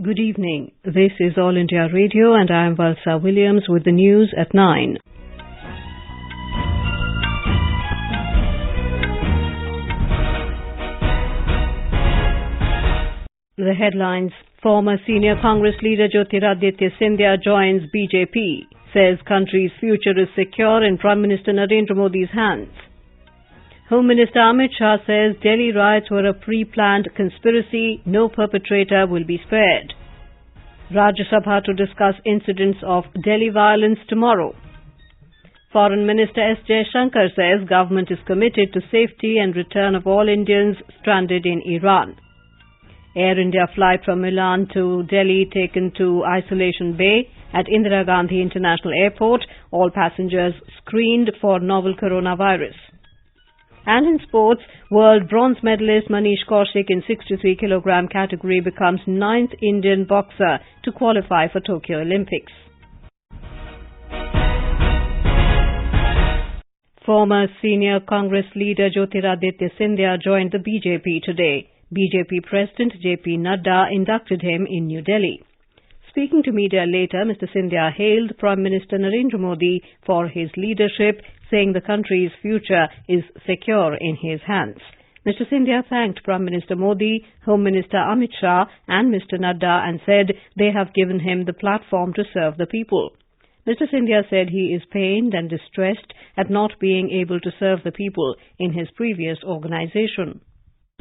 Good evening. This is All India Radio and I am Valsa Williams with the news at 9. The headlines: Former senior Congress leader Jyotiraditya Scindia joins BJP, says country's future is secure in Prime Minister Narendra Modi's hands. Home Minister Amit Shah says Delhi riots were a pre-planned conspiracy, no perpetrator will be spared. Rajya Sabha to discuss incidents of Delhi violence tomorrow. Foreign Minister S Jaishankar says government is committed to safety and return of all Indians stranded in Iran. Air India flight from Milan to Delhi taken to Isolation Bay at Indira Gandhi International Airport. All passengers screened for novel coronavirus. And in sports, world bronze medalist Manish Kaushik in 63 kg category becomes 9th Indian boxer to qualify for Tokyo Olympics. Former senior Congress leader Jyotiraditya Scindia joined the BJP today. BJP President J.P. Nadda inducted him in New Delhi. Speaking to media later, Mr. Scindia hailed Prime Minister Narendra Modi for his leadership, saying the country's future is secure in his hands. Mr. Scindia thanked Prime Minister Modi, Home Minister Amit Shah and Mr. Nadda and said they have given him the platform to serve the people. Mr. Scindia said he is pained and distressed at not being able to serve the people in his previous organization.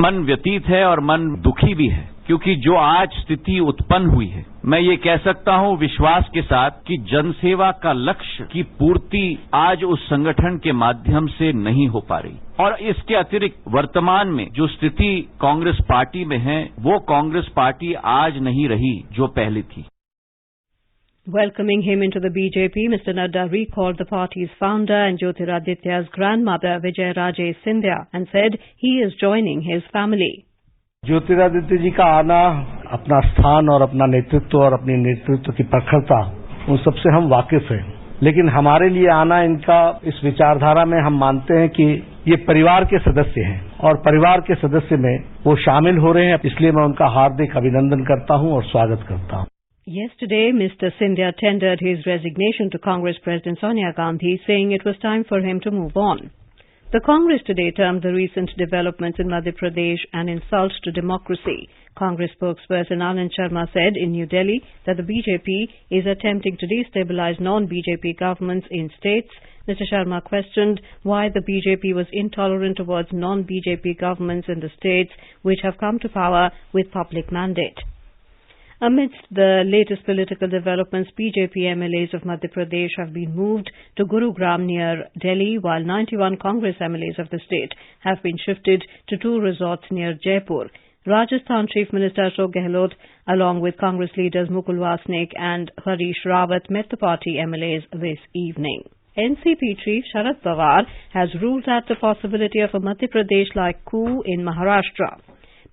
मन व्यतीत है और मन दुखी भी है, क्योंकि जो आज स्थिति उत्पन्न हुई है, मैं ये कह सकता हूं विश्वास के साथ कि जनसेवा का लक्ष्य की पूर्ति आज उस संगठन के माध्यम से नहीं हो पा रही और इसके अतिरिक्त वर्तमान में जो स्थिति कांग्रेस पार्टी में है, वो कांग्रेस पार्टी आज नहीं रही जो पहले थी. Welcoming him into the BJP, Mr. Nadda recalled the party's founder and Jyotiraditya's grandmother, Jyotiraditya Scindia, and said he is joining his family. Jyotiraditya जी का आना, अपना स्थान और अपना नेतृत्व और अपनी नेतृत्व की प्रखरता, उन सबसे हम वाकिफ हैं. लेकिन हमारे लिए आना इनका इस विचारधारा में हम मानते हैं कि ये परिवार के सदस्य हैं और परिवार के सदस्य में वो शामिल हो रहे हैं. इसलिए मैं उनका हार्दिक अभिनंदन करता हूं और स्वागत करता हूं. Yesterday, Mr. Scindia tendered his resignation to Congress President Sonia Gandhi, saying it was time for him to move on. The Congress today termed the recent developments in Madhya Pradesh an insult to democracy. Congress spokesperson Anand Sharma said in New Delhi that the BJP is attempting to destabilize non-BJP governments in states. Mr. Sharma questioned why the BJP was intolerant towards non-BJP governments in the states which have come to power with public mandate. Amidst the latest political developments, BJP MLAs of Madhya Pradesh have been moved to Gurugram near Delhi, while 91 Congress MLAs of the state have been shifted to 2 resorts near Jaipur. Rajasthan Chief Minister Ashok Gehlot, along with Congress leaders Mukul Wasnik and Harish Rawat, met the party MLAs this evening. NCP Chief Sharad Pawar has ruled out the possibility of a Madhya Pradesh-like coup in Maharashtra.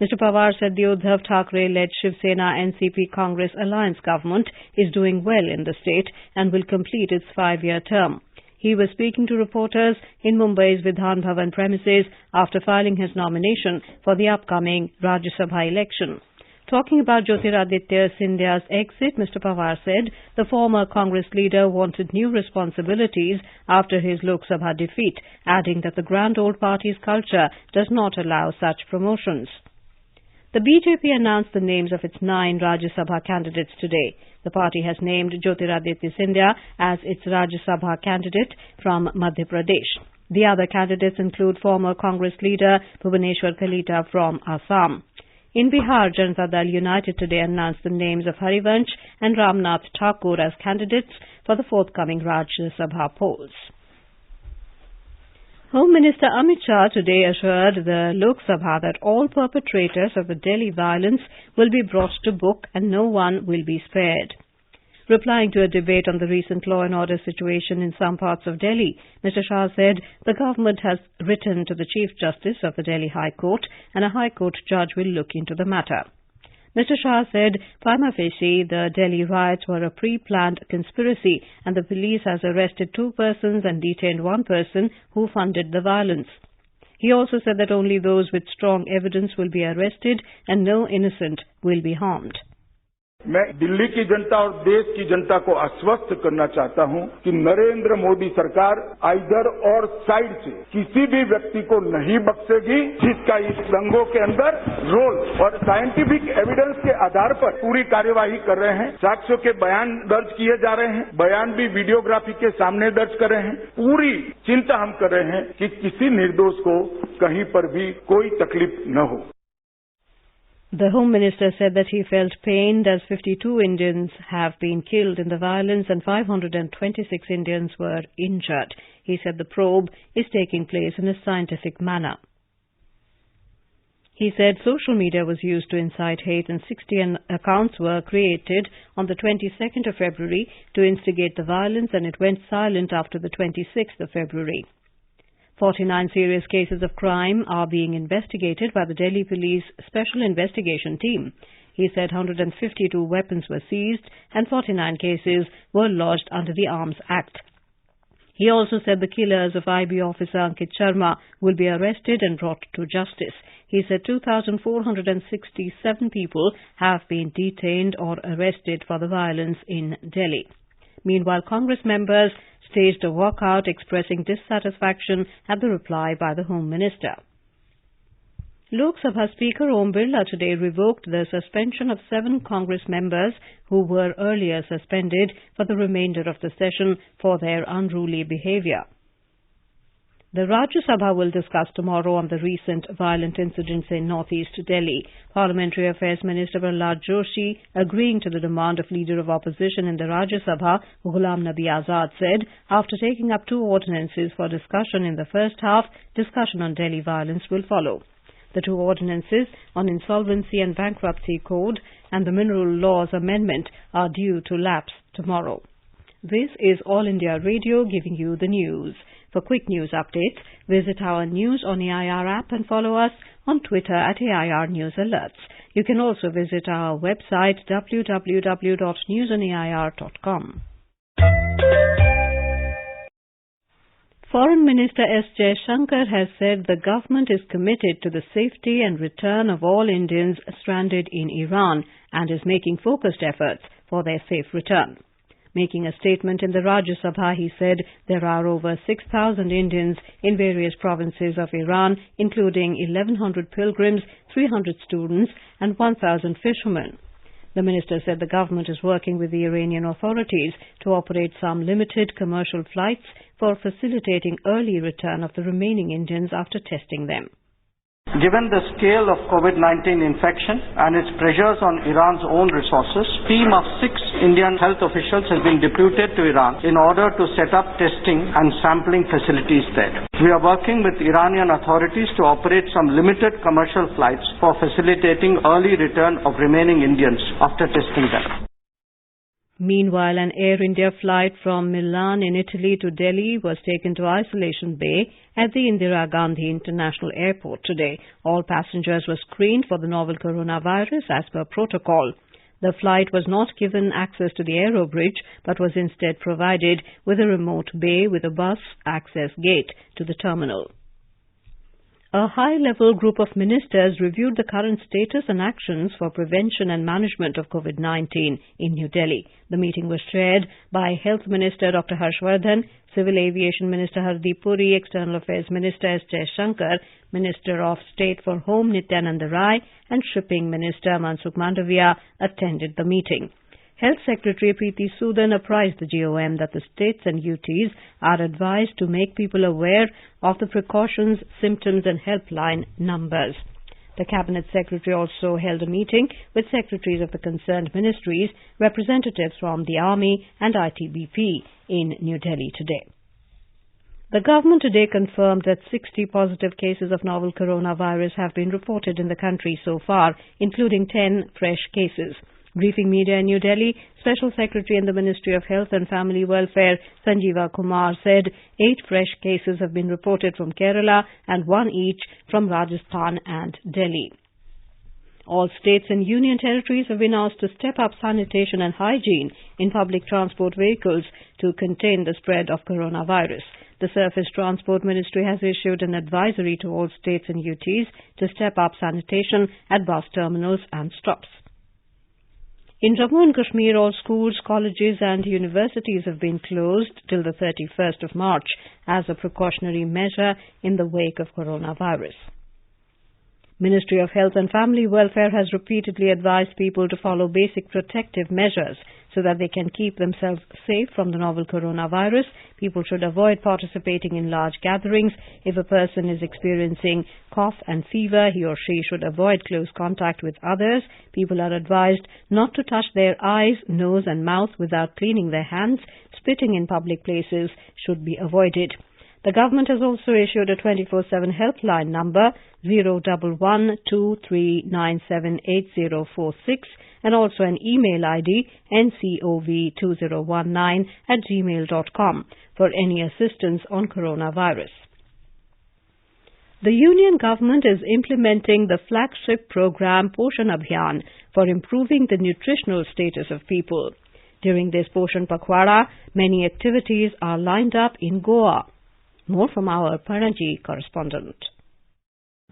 Mr. Pawar said the Uddhav Thackeray-led Shiv Sena NCP Congress alliance government is doing well in the state and will complete its 5-year term. He was speaking to reporters in Mumbai's Vidhan Bhavan premises after filing his nomination for the upcoming Rajya Sabha election. Talking about Jyotiraditya Scindia's exit, Mr. Pawar said the former Congress leader wanted new responsibilities after his Lok Sabha defeat, adding that the grand old party's culture does not allow such promotions. The BJP announced the names of its 9 Rajya Sabha candidates today. The party has named Jyotiraditya Scindia as its Rajya Sabha candidate from Madhya Pradesh. The other candidates include former Congress leader Bhubaneswar Kalita from Assam. In Bihar, Janata Dal United today announced the names of Harivansh and Ramnath Thakur as candidates for the forthcoming Rajya Sabha polls. Home Minister Amit Shah today assured the Lok Sabha that all perpetrators of the Delhi violence will be brought to book and no one will be spared. Replying to a debate on the recent law and order situation in some parts of Delhi, Mr. Shah said the government has written to the Chief Justice of the Delhi High Court and a High Court judge will look into the matter. Mr. Shah said, prima facie, the Delhi riots were a pre-planned conspiracy and the police has arrested 2 persons and detained 1 person who funded the violence. He also said that only those with strong evidence will be arrested and no innocent will be harmed. मैं दिल्ली की जनता और देश की जनता को आश्वस्त करना चाहता हूं कि नरेंद्र मोदी सरकार आइदर और साइड से किसी भी व्यक्ति को नहीं बख्शेगी जिसका इस दंगों के अंदर रोल, और साइंटिफिक एविडेंस के आधार पर पूरी कार्यवाही कर रहे हैं। साक्ष्यों के बयान दर्ज किए जा रहे हैं, बयान भी वीडियोग्राफी के सामने दर्ज कर रहे हैं। पूरी चिंता हम कर रहे हैं कि किसी निर्दोष को कहीं पर भी कोई तकलीफ न हो। The Home Minister said that he felt pained as 52 Indians have been killed in the violence and 526 Indians were injured. He said the probe is taking place in a scientific manner. He said social media was used to incite hate and 60 accounts were created on the 22nd of February to instigate the violence, and it went silent after the 26th of February. 49 serious cases of crime are being investigated by the Delhi Police Special Investigation Team. He said 152 weapons were seized and 49 cases were lodged under the Arms Act. He also said the killers of IB officer Ankit Sharma will be arrested and brought to justice. He said 2,467 people have been detained or arrested for the violence in Delhi. Meanwhile, Congress members staged a walkout expressing dissatisfaction at the reply by the Home Minister. Lok Sabha Speaker Om Birla today revoked the suspension of 7 Congress members who were earlier suspended for the remainder of the session for their unruly behaviour. The Rajya Sabha will discuss tomorrow on the recent violent incidents in northeast Delhi. Parliamentary Affairs Minister Prahlad Joshi, agreeing to the demand of Leader of Opposition in the Rajya Sabha, Ghulam Nabi Azad, said after taking up 2 ordinances for discussion in the first half, discussion on Delhi violence will follow. The 2 ordinances on Insolvency and Bankruptcy Code and the Mineral Laws Amendment are due to lapse tomorrow. This is All India Radio giving you the news. For quick news updates, visit our News on AIR app and follow us on Twitter at AIR News Alerts. You can also visit our website www.newsonair.com. Foreign Minister S Jaishankar has said the government is committed to the safety and return of all Indians stranded in Iran and is making focused efforts for their safe return. Making a statement in the Rajya Sabha, he said there are over 6,000 Indians in various provinces of Iran, including 1,100 pilgrims, 300 students and 1,000 fishermen. The minister said the government is working with the Iranian authorities to operate some limited commercial flights for facilitating early return of the remaining Indians after testing them. Given the scale of COVID-19 infection and its pressures on Iran's own resources, a team of 6 Indian health officials has been deputed to Iran in order to set up testing and sampling facilities there. We are working with Iranian authorities to operate some limited commercial flights for facilitating early return of remaining Indians after testing them. Meanwhile, an Air India flight from Milan in Italy to Delhi was taken to Isolation Bay at the Indira Gandhi International Airport today. All passengers were screened for the novel coronavirus as per protocol. The flight was not given access to the aero bridge but was instead provided with a remote bay with a bus access gate to the terminal. A high-level group of ministers reviewed the current status and actions for prevention and management of COVID-19 in New Delhi. The meeting was chaired by Health Minister Dr. Harshvardhan, Civil Aviation Minister Hardeep Puri, External Affairs Minister S Jaishankar, Minister of State for Home Nityanand Rai and Shipping Minister Mansukh Mandaviya attended the meeting. Health Secretary Preeti Sudan apprised the GOM that the states and UTs are advised to make people aware of the precautions, symptoms and helpline numbers. The Cabinet Secretary also held a meeting with secretaries of the concerned ministries, representatives from the Army and ITBP in New Delhi today. The government today confirmed that 60 positive cases of novel coronavirus have been reported in the country so far, including 10 fresh cases. Briefing media in New Delhi, Special Secretary in the Ministry of Health and Family Welfare, Sanjeeva Kumar, said 8 fresh cases have been reported from Kerala and 1 each from Rajasthan and Delhi. All states and union territories have been asked to step up sanitation and hygiene in public transport vehicles to contain the spread of coronavirus. The Surface Transport Ministry has issued an advisory to all states and UTs to step up sanitation at bus terminals and stops. In Jammu and Kashmir, all schools, colleges and universities have been closed till the 31st of March as a precautionary measure in the wake of coronavirus. Ministry of Health and Family Welfare has repeatedly advised people to follow basic protective measures so that they can keep themselves safe from the novel coronavirus. People should avoid participating in large gatherings. If a person is experiencing cough and fever, he or she should avoid close contact with others. People are advised not to touch their eyes, nose and mouth without cleaning their hands. Spitting in public places should be avoided. The government has also issued a 24/7 helpline number 011-2397-8046 and also an email ID ncov2019@gmail.com for any assistance on coronavirus. The Union Government is implementing the flagship program Poshan Abhiyan for improving the nutritional status of people. During this Poshan Pakhwada, many activities are lined up in Goa. More from our Panaji correspondent.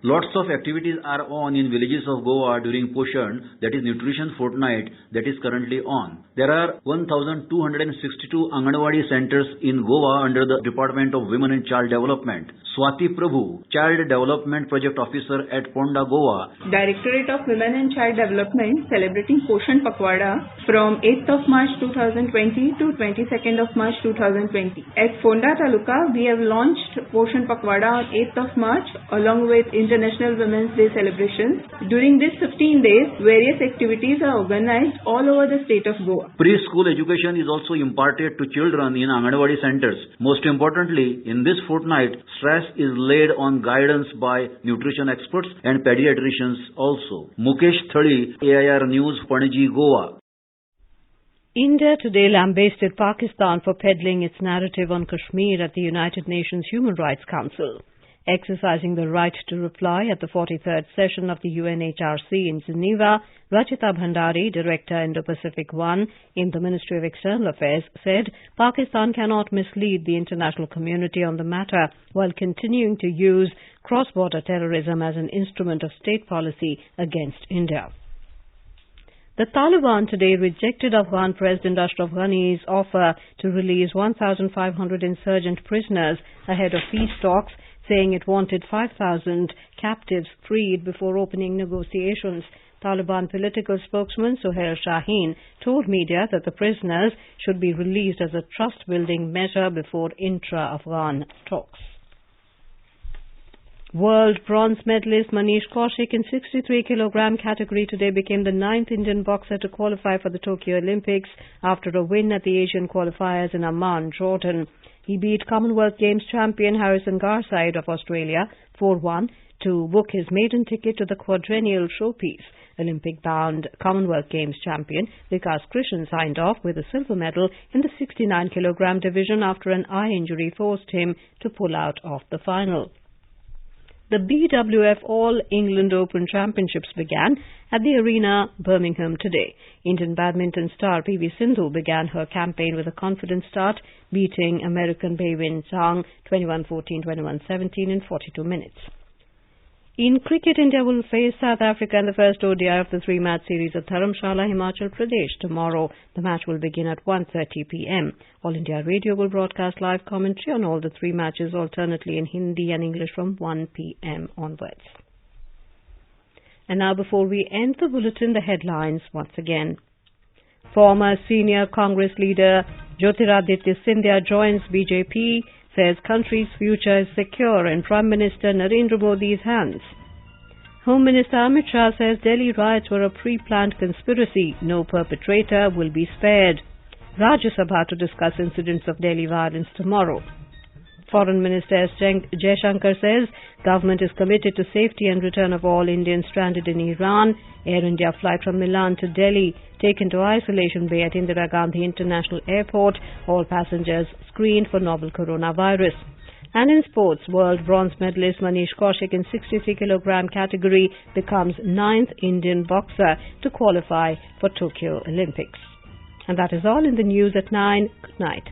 Lots of activities are on in villages of Goa during Poshan, that is Nutrition Fortnight, that is currently on. There are 1,262 Anganwadi centers in Goa under the Department of Women and Child Development. Swati Prabhu, Child Development Project Officer at Ponda, Goa. Directorate of Women and Child Development celebrating Poshan Pakhwada from 8th of March 2020 to 22nd of March 2020. At Ponda Taluka, we have launched Poshan Pakhwada on 8th of March along with International Women's Day celebrations. During these 15 days, various activities are organized all over the state of Goa. Preschool education is also imparted to children in Anganwadi centers. Most importantly, in this fortnight, stress is laid on guidance by nutrition experts and pediatricians also. Mukesh Thali, AIR News, Panaji, Goa. India today lambasted Pakistan for peddling its narrative on Kashmir at the United Nations Human Rights Council. Exercising the right to reply at the 43rd session of the UNHRC in Geneva, Rachita Bhandari, Director Indo-Pacific 1 in the Ministry of External Affairs, said Pakistan cannot mislead the international community on the matter while continuing to use cross-border terrorism as an instrument of state policy against India. The Taliban today rejected Afghan President Ashraf Ghani's offer to release 1,500 insurgent prisoners ahead of peace talks, saying it wanted 5,000 captives freed before opening negotiations. Taliban political spokesman Sohail Shaheen told media that the prisoners should be released as a trust-building measure before intra-Afghan talks. World bronze medalist Manish Kaushik in 63 kilogram category today became the 9th Indian boxer to qualify for the Tokyo Olympics after a win at the Asian qualifiers in Amman, Jordan. He beat Commonwealth Games champion Harrison Garside of Australia 4-1 to book his maiden ticket to the quadrennial showpiece. Olympic-bound Commonwealth Games champion Vikas Krishan signed off with a silver medal in the 69 kilogram division after an eye injury forced him to pull out of the final. The BWF All England Open Championships began at the Arena, Birmingham today. Indian badminton star PV Sindhu began her campaign with a confident start, beating American Bei Win Zhang 21-14, 21-17 in 42 minutes. In cricket, India will face South Africa in the first ODI of the three-match series at Dharamshala, Himachal Pradesh tomorrow. The match will begin at 1:30 p.m. All India Radio will broadcast live commentary on all the three matches alternately in Hindi and English from 1 p.m. onwards. And now, before we end the bulletin, the headlines once again. Former senior Congress leader Jyotiraditya Scindia joins BJP, says country's future is secure in Prime Minister Narendra Modi's hands. Home Minister Amit Shah says Delhi riots were a pre-planned conspiracy. No perpetrator will be spared. Rajya Sabha to discuss incidents of Delhi violence tomorrow. Foreign Minister S Jaishankar says government is committed to safety and return of all Indians stranded in Iran. Air India flight from Milan to Delhi taken to isolation bay at Indira Gandhi International Airport. All passengers screened for novel coronavirus. And in sports, world bronze medalist Manish Kaushik in 63 kilogram category becomes 9th Indian boxer to qualify for Tokyo Olympics. And that is all in the news at 9. Good night.